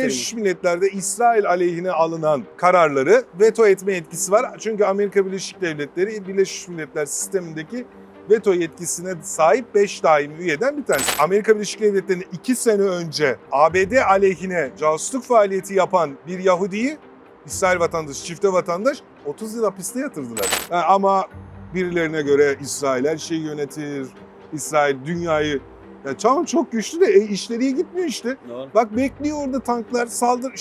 Birleşmiş Milletler'de İsrail aleyhine alınan kararları veto etme yetkisi var. Çünkü Amerika Birleşik Devletleri Birleşmiş Milletler sistemindeki veto yetkisine sahip 5 daimi üyeden bir tanesi. Amerika Birleşik Devletleri'nin 2 sene önce ABD aleyhine casusluk faaliyeti yapan bir Yahudi'yi, İsrail vatandaşı, çifte vatandaş 30 yıl hapiste yatırdılar. Ama birilerine göre İsrail her şeyi yönetir, İsrail dünyayı... Ya tamam çok güçlü de işleri iyi gitmiyor işte. Doğru. Bak bekliyor orada tanklar,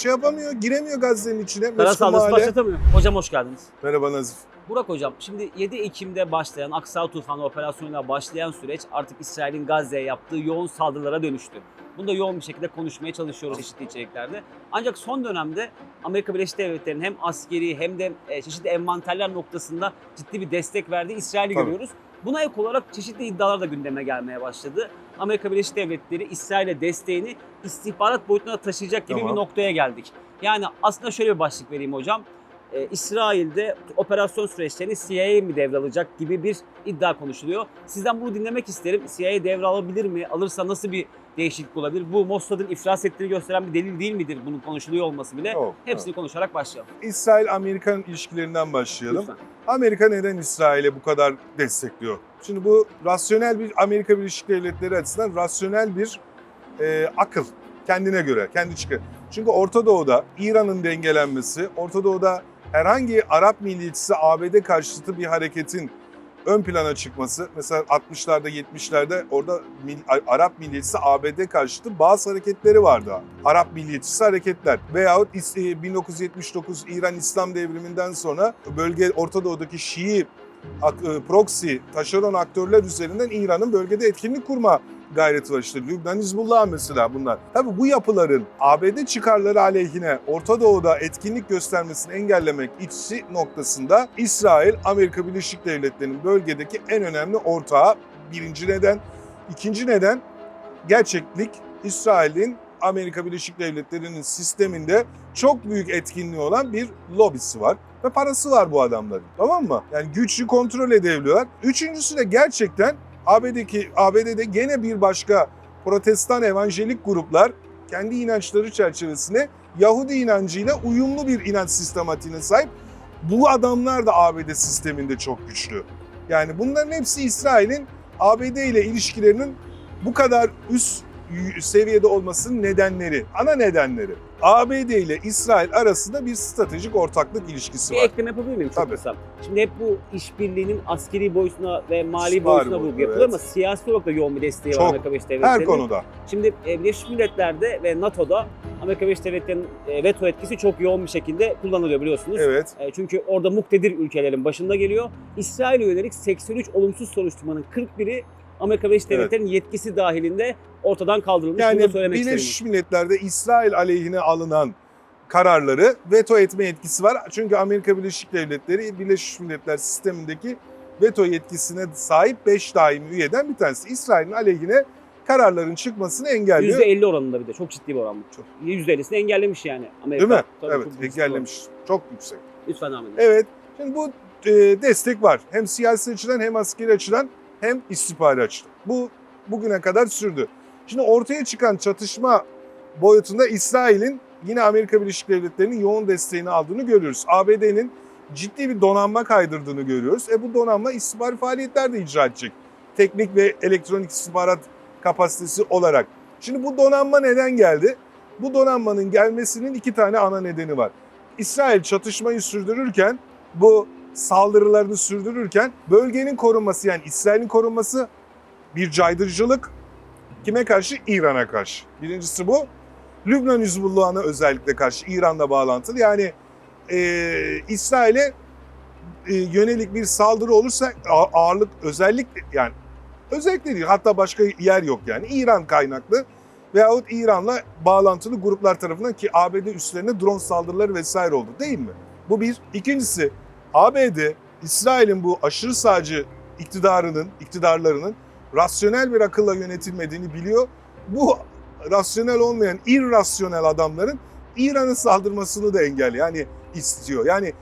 yapamıyor, giremiyor Gazze'nin içine. Kara saldırısı başlatamıyor. Hocam hoş geldiniz. Merhaba Nazif. Burak hocam, şimdi 7 Ekim'de başlayan Aksa Tufanı operasyonuyla başlayan süreç artık İsrail'in Gazze'ye yaptığı yoğun saldırılara dönüştü. Bunu da yoğun bir şekilde konuşmaya çalışıyoruz çeşitli içeriklerde. Ancak son dönemde Amerika Birleşik Devletleri'nin hem askeri hem de çeşitli envanterler noktasında ciddi bir destek verdiği İsrail'i görüyoruz. Buna ek olarak çeşitli iddialar da gündeme gelmeye başladı. Amerika Birleşik Devletleri İsrail'e desteğini istihbarat boyutuna taşıyacak gibi bir noktaya geldik. Yani aslında şöyle bir başlık vereyim hocam. İsrail'de operasyon süreçlerini CIA mi devralacak gibi bir iddia konuşuluyor. Sizden bunu dinlemek isterim. CIA devralabilir mi? Alırsa nasıl bir değişiklik olabilir? Bu Mossad'ın iflas ettiğini gösteren bir delil değil midir bunun konuşuluyor olması bile? Hepsini konuşarak başlayalım. İsrail-Amerikan ilişkilerinden başlayalım. Lütfen. Amerika neden İsrail'e bu kadar destekliyor? Şimdi bu rasyonel bir Amerika Birleşik Devletleri açısından rasyonel bir akıl. Kendine göre, kendi çıkar. Çünkü Orta Doğu'da İran'ın dengelenmesi, Orta Doğu'da herhangi Arap milliyetçisi ABD karşıtı bir hareketin ön plana çıkması, mesela 60'larda 70'lerde orada Arap milliyetçisi ABD karşıtı bazı hareketleri vardı. Arap milliyetçisi hareketler veyahut 1979 İran İslam devriminden sonra Orta Doğu'daki Şii proxy, taşeron aktörler üzerinden İran'ın bölgede etkinlik kurma gayreti var. İşte Lübnan, Hizbullah mesela bunlar. Tabii bu yapıların ABD çıkarları aleyhine Orta Doğu'da etkinlik göstermesini engellemek içi noktasında İsrail, Amerika Birleşik Devletleri'nin bölgedeki en önemli ortağı. Birinci neden. İkinci neden, gerçeklik İsrail'in Amerika Birleşik Devletleri'nin sisteminde çok büyük etkinliği olan bir lobisi var. Ve parası var bu adamların, tamam mı? Yani güçlü kontrol edebiliyorlar. Üçüncüsü de gerçekten ABD'de gene bir başka protestan evanjelik gruplar kendi inançları çerçevesinde Yahudi inancıyla uyumlu bir inanç sistematiğine sahip. Bu adamlar da ABD sisteminde çok güçlü. Yani bunların hepsi İsrail'in ABD ile ilişkilerinin bu kadar üst seviyede olmasının nedenleri, ana nedenleri. ABD ile İsrail arasında bir stratejik ortaklık ilişkisi var. Bir ekleme yapabilir miyim? Çok kısa. Şimdi hep bu işbirliğinin askeri boyutuna ve mali boyutuna vurgu yapılıyor ama siyasi olarak da yoğun bir desteği var Amerika Birleşik Devletleri'nin. Her konuda. Şimdi Birleşmiş Milletler'de ve NATO'da Amerika Birleşik Devletleri'nin veto etkisi çok yoğun bir şekilde kullanılıyor biliyorsunuz. Evet. Çünkü orada muktedir ülkelerin başında geliyor. İsrail'e yönelik 83 olumsuz soruşturmanın 41'i Amerika Birleşik Devletleri'nin yetkisi dahilinde ortadan kaldırılmış. Yani bunu da söylemek Birleşmiş isterim. Milletler'de İsrail aleyhine alınan kararları veto etme yetkisi var. Çünkü Amerika Birleşik Devletleri Birleşmiş Milletler sistemindeki veto yetkisine sahip 5 daimi üyeden bir tanesi. İsrail'in aleyhine kararların çıkmasını engelliyor. %50 oranında bir de çok ciddi bir oran bu. %50'sini engellemiş yani Amerika. Değil mi? Tabii evet, engellemiş. Çok yüksek. Lütfen devam edin. Evet. Şimdi bu destek var. Hem siyasi açıdan hem askeri açıdan hem istihbari açıdan. Bu bugüne kadar sürdü. Şimdi ortaya çıkan çatışma boyutunda İsrail'in yine Amerika Birleşik Devletleri'nin yoğun desteğini aldığını görüyoruz. ABD'nin ciddi bir donanma kaydırdığını görüyoruz. Bu donanma istihbari faaliyetler de icra edecek. Teknik ve elektronik istihbarat kapasitesi olarak. Şimdi bu donanma neden geldi? Bu donanmanın gelmesinin 2 tane ana nedeni var. İsrail çatışmayı sürdürürken, bu saldırılarını sürdürürken bölgenin korunması, yani İsrail'in korunması bir caydırıcılık. Kime karşı? İran'a karşı. Birincisi bu. Lübnan Hizbullah'ına özellikle karşı, İran'la bağlantılı. Yani İsrail'e yönelik bir saldırı olursa ağırlık özellikle değil, hatta başka yer yok yani. İran kaynaklı veyahut İran'la bağlantılı gruplar tarafından, ki ABD üslerine drone saldırıları vesaire oldu değil mi? Bu bir. İkincisi, ABD, İsrail'in bu aşırı sağcı iktidarlarının rasyonel bir akılla yönetilmediğini biliyor. Bu rasyonel olmayan, irrasyonel adamların İran'a saldırmasını da yani istiyor. Yani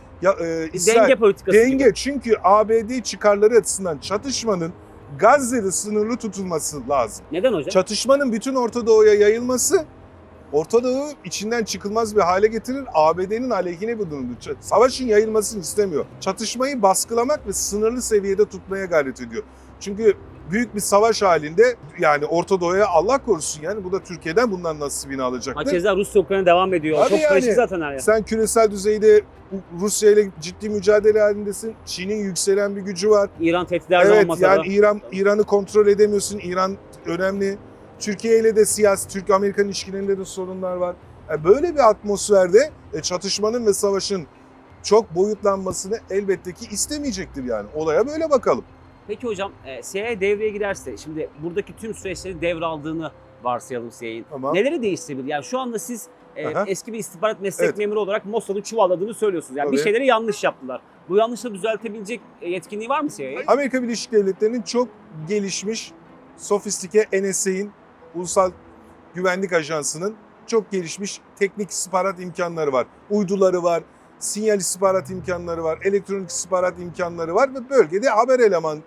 İsrail, denge politikası gibi. Çünkü ABD çıkarları açısından çatışmanın Gazze'de sınırlı tutulması lazım. Neden hocam? Çatışmanın bütün Orta Doğu'ya yayılması Orta Doğu içinden çıkılmaz bir hale getirir. ABD'nin aleyhine bir durumdur. Savaşın yayılmasını istemiyor. Çatışmayı baskılamak ve sınırlı seviyede tutmaya gayret ediyor. Çünkü büyük bir savaş halinde yani Orta Doğu'ya Allah korusun yani bu da Türkiye'den bundan nasibini alacaktır. Hakeza Rusya-Ukrayna devam ediyor. Tabii Çok yani. karışık zaten her yer. Sen küresel düzeyde Rusya ile ciddi mücadele halindesin. Çin'in yükselen bir gücü var. İran tehdidi her zaman Evet masada. yani İran'ı kontrol edemiyorsun. İran önemli. Türkiye ile de siyasi, Türk-Amerikan ilişkilerinde de sorunlar var. Yani böyle bir atmosferde çatışmanın ve savaşın çok boyutlanmasını elbette ki istemeyecektir yani. Olaya böyle bakalım. Peki hocam CIA devreye girerse, şimdi buradaki tüm süreçleri devraldığını varsayalım CIA'nin. Tamam. Neleri değiştirebilir? Yani şu anda siz Aha. eski bir istihbarat meslek Evet. memuru olarak Mossad'ı çuvalladığını söylüyorsunuz. Yani bir Tabii. şeyleri yanlış yaptılar. Bu yanlışları düzeltebilecek yetkinliği var mı CIA'nin? Amerika Birleşik Devletleri'nin çok gelişmiş, sofistike NSA'in, Ulusal Güvenlik Ajansı'nın çok gelişmiş teknik istihbarat imkanları var. Uyduları var, sinyal istihbarat imkanları var, elektronik istihbarat imkanları var ve bölgede haber elemanı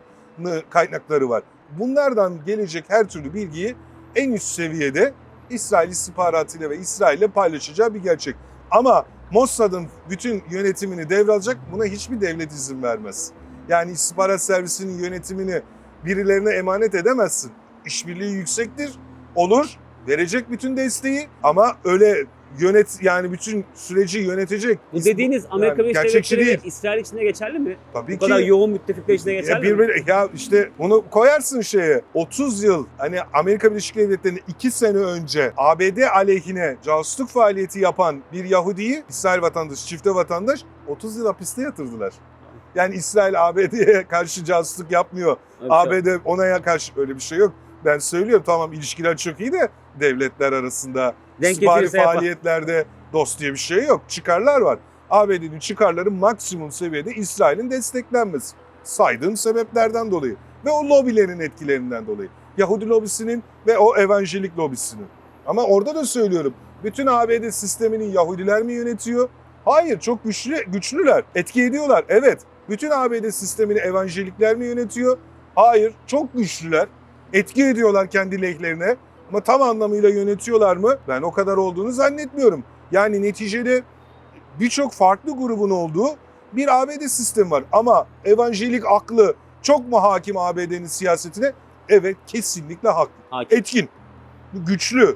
kaynakları var. Bunlardan gelecek her türlü bilgiyi en üst seviyede İsrail istihbaratıyla ve İsrail'le paylaşacağı bir gerçek. Ama Mossad'ın bütün yönetimini devralacak, buna hiçbir devlet izin vermez. Yani istihbarat servisinin yönetimini birilerine emanet edemezsin. İşbirliği yüksektir, olur, verecek bütün desteği ama öyle yani bütün süreci yönetecek. Bu dediğiniz Amerika yani Birleşik gerçekçi Devletleri değil. ve İsrail için de geçerli mi? Tabii Bu kadar ki. yoğun müttefikler içinde geçerli mi? Ya işte bunu koyarsın şeye. 30 yıl hani Amerika Birleşik Devletleri'nin 2 sene önce ABD aleyhine casusluk faaliyeti yapan bir Yahudi'yi, İsrail vatandaşı, çifte vatandaş 30 yıl hapiste yatırdılar. Yani İsrail ABD'ye karşı casusluk yapmıyor. Evet, ABD ona karşı öyle bir şey yok. Ben söylüyorum tamam ilişkiler çok iyi de devletler arasında Denk istihbari getirirse yapar. faaliyetlerde dost diye bir şey yok. Çıkarlar var. ABD'nin çıkarları maksimum seviyede İsrail'in desteklenmesi. Saydığım sebeplerden dolayı ve o lobilerin etkilerinden dolayı. Yahudi lobisinin ve o evanjelik lobisinin. Ama orada da söylüyorum. Bütün ABD sistemini Yahudiler mi yönetiyor? Hayır, çok güçlüler. Etki ediyorlar. Evet. Bütün ABD sistemini evanjelikler mi yönetiyor? Hayır, çok güçlüler. Etki ediyorlar kendi lehlerine. Ama tam anlamıyla yönetiyorlar mı? Ben o kadar olduğunu zannetmiyorum. Yani neticede birçok farklı grubun olduğu bir ABD sistemi var. Ama evanjelik aklı çok mu hakim ABD'nin siyasetine? Evet, kesinlikle Hakim. etkin, güçlü.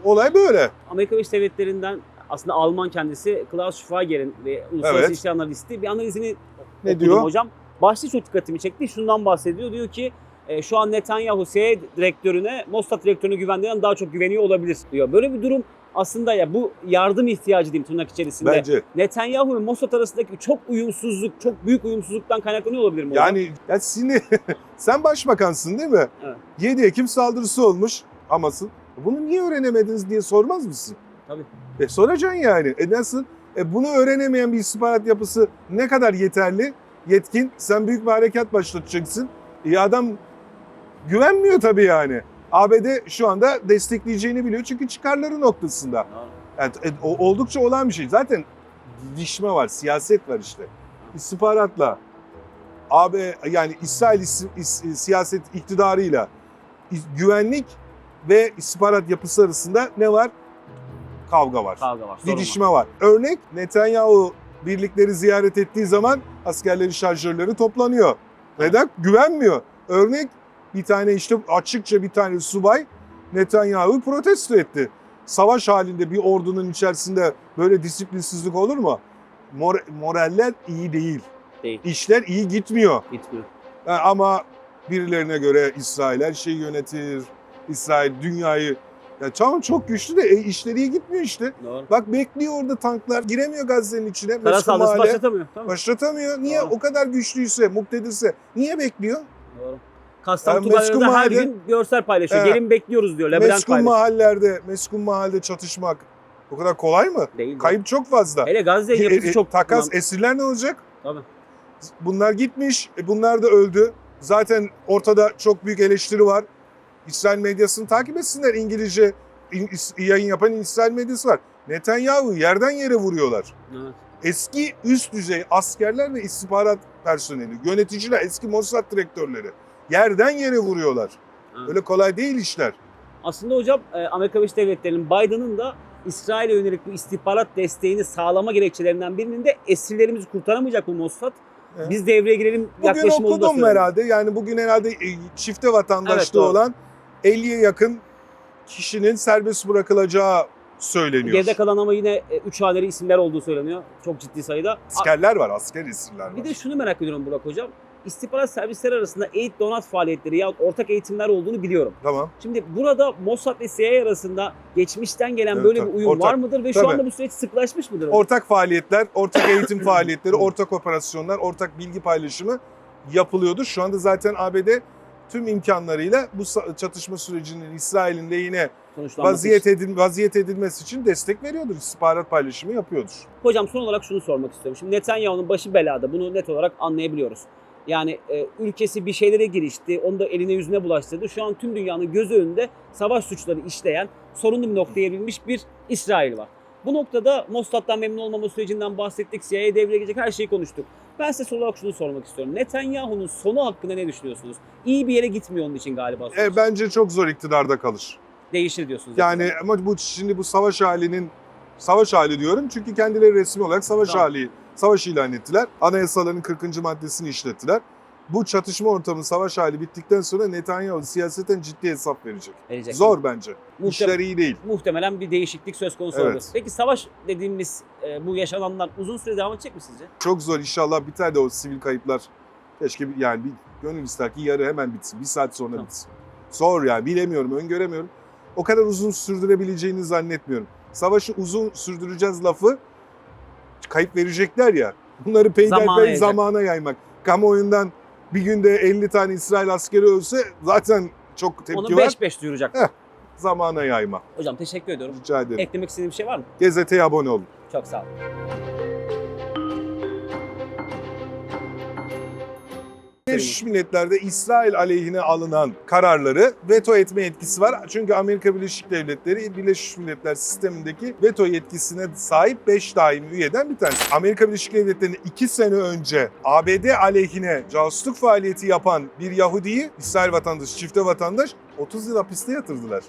Olay böyle. Amerika Birleşik Devletleri'nden aslında Alman kendisi Klaus Schweiger'in ve Uluslararası Evet. İlişkiler Analisti bir analizini Ne okudum diyor? hocam. Başta çok dikkatimi çekti. Şundan bahsediyor. Diyor ki şu an Netanyahu CIA direktörüne Mossad direktörüne güvendiğinden daha çok güveniyor olabilir diyor. Böyle bir durum aslında ya bu yardım ihtiyacı diyeyim tırnak içerisinde. Bence. Netanyahu ve Mossad arasındaki çok uyumsuzluk, çok büyük uyumsuzluktan kaynaklanıyor olabilir mi hocam? Yani ya sen başbakansın değil mi? Evet. 7 Ekim saldırısı olmuş Hamas'ın. Bunu niye öğrenemediniz diye sormaz mısın? Tabii. Soracaksın yani. Nasıl? Bunu öğrenemeyen bir istihbarat yapısı ne kadar yeterli, yetkin? Sen büyük bir harekat başlatacaksın. Adam güvenmiyor tabii yani. ABD şu anda destekleyeceğini biliyor çünkü çıkarları noktasında. Yani, oldukça olan bir şey. Zaten didişme var, siyaset var işte. İstihbaratla yani İsrail siyaset iktidarıyla güvenlik ve istihbarat yapısı arasında ne var? Kavga var. Kavga var. Sorun var. Didişme var. Örnek Netanyahu birlikleri ziyaret ettiği zaman askerlerin şarjörleri toplanıyor. Neden? Güvenmiyor. Örnek bir tane işte açıkça bir tane subay Netanyahu'yu protesto etti. Savaş halinde bir ordunun içerisinde böyle disiplinsizlik olur mu? Moraller iyi değil. Değil. İşler iyi gitmiyor. Gitmiyor. Ama birilerine göre İsrail her şeyi yönetir. İsrail dünyayı... Ya tamam çok güçlü de işleri iyi gitmiyor işte. Doğru. Bak bekliyor orada tanklar. Giremiyor Gazze'nin içine. Kara saldırısı başlatamıyor. Tamam. Başlatamıyor. Niye? Doğru. O kadar güçlüyse, muktedirse niye bekliyor? Doğru. Kastam Yani Tugay'da her meskun gün görsel paylaşıyor. Evet. Gelin bekliyoruz diyor. Labirent paylaşıyor. Meskun mahallede çatışmak o kadar kolay mı? Değil. Kayıp çok fazla. Hele Gazze'nin yapısı çok... Takas, esirler ne olacak? Tabii. Bunlar gitmiş, bunlar da öldü. Zaten ortada çok büyük eleştiri var. İsrail medyasını takip etsinler. İngilizce yayın yapan İsrail medyası var. Netanyahu yerden yere vuruyorlar. Evet. Eski üst düzey askerler ve istihbarat personeli, yöneticiler, eski Mossad direktörleri yerden yere vuruyorlar. Evet. Öyle kolay değil işler. Aslında hocam Amerika Birleşik Devletleri'nin Biden'ın da İsrail'e yönelik bu istihbarat desteğini sağlama gerekçelerinden birinin de esirlerimizi kurtaramayacak bu Mossad. Evet. Biz devreye girelim Bugün yaklaşımı olduğu da okudum söyleniyor. herhalde. Yani bugün herhalde çifte vatandaşlığı Evet, doğru. olan 50'ye yakın kişinin serbest bırakılacağı söyleniyor. Geride kalan ama yine 3 haneli isimler olduğu söyleniyor. Çok ciddi sayıda. Askerler var, asker esirler var. Bir de şunu merak ediyorum Burak hocam. İstihbarat servisleri arasında eğit donat faaliyetleri ya ortak eğitimler olduğunu biliyorum. Tamam. Şimdi burada Mossad ve CIA arasında geçmişten gelen Evet, böyle tabii. bir uyum Ortak. var mıdır ve şu Tabii. anda bu süreç sıklaşmış mıdır? hocam? Ortak faaliyetler, ortak eğitim faaliyetleri, ortak operasyonlar, ortak bilgi paylaşımı yapılıyordur. Şu anda zaten ABD tüm imkanlarıyla bu çatışma sürecinin İsrail'in lehine Sonuçlanması için. vaziyet edilmesi için destek veriyordur. İstihbarat paylaşımı yapıyordur. Hocam son olarak şunu sormak istiyorum. Şimdi Netanyahu'nun başı belada. Bunu net olarak anlayabiliyoruz. Yani ülkesi bir şeylere girişti. Onu da eline yüzüne bulaştırdı. Şu an tüm dünyanın gözü önünde savaş suçları işleyen, sorunlu bir noktaya evrilmiş bir İsrail var. Bu noktada Mossad'dan memnun olmama sürecinden bahsettik. CIA'ya devreye girecek her şeyi konuştuk. Ben size son olarak şunu sormak istiyorum. Netanyahu'nun sonu hakkında ne düşünüyorsunuz? İyi bir yere gitmiyor onun için galiba. Bence çok zor iktidarda kalır. Değişir diyorsunuz. Yani ama şimdi bu savaş hali diyorum çünkü kendileri resmi olarak savaş ilan ettiler. Anayasaların 40. maddesini işlettiler. Bu çatışma ortamı, savaş hali bittikten sonra Netanyahu siyaseten ciddi hesap verecek. Zor bence. İşler iyi değil. Muhtemelen bir değişiklik söz konusu Evet. olur. Peki savaş dediğimiz bu yaşananlar uzun süre devam edecek mi sizce? Çok zor, inşallah biter de o sivil kayıplar. Keşke yani bir gönül ister ki yarı hemen bitsin. Bir saat sonra Tamam. bitsin. Zor yani, bilemiyorum, öngöremiyorum. O kadar uzun sürdürebileceğini zannetmiyorum. Savaşı uzun sürdüreceğiz lafı kayıp verecekler ya. Bunları peyderpey zamana yaymak. Kamuoyundan bir günde 50 tane İsrail askeri ölse zaten çok tepki Onu var. 5-5 duyuracak. Zamana yayma. Hocam teşekkür ediyorum. Rica ederim. Eklemek istediğim bir şey var mı? Gazeteye abone olun. Çok sağ olun. Birleşmiş Milletler'de İsrail aleyhine alınan kararları veto etme yetkisi var. Çünkü Amerika Birleşik Devletleri Birleşmiş Milletler sistemindeki veto yetkisine sahip 5 daimi üyeden bir tanesi. Amerika Birleşik Devletleri'nin 2 sene önce ABD aleyhine casusluk faaliyeti yapan bir Yahudi'yi, İsrail vatandaşı, çifte vatandaş 30 yıl hapiste yatırdılar.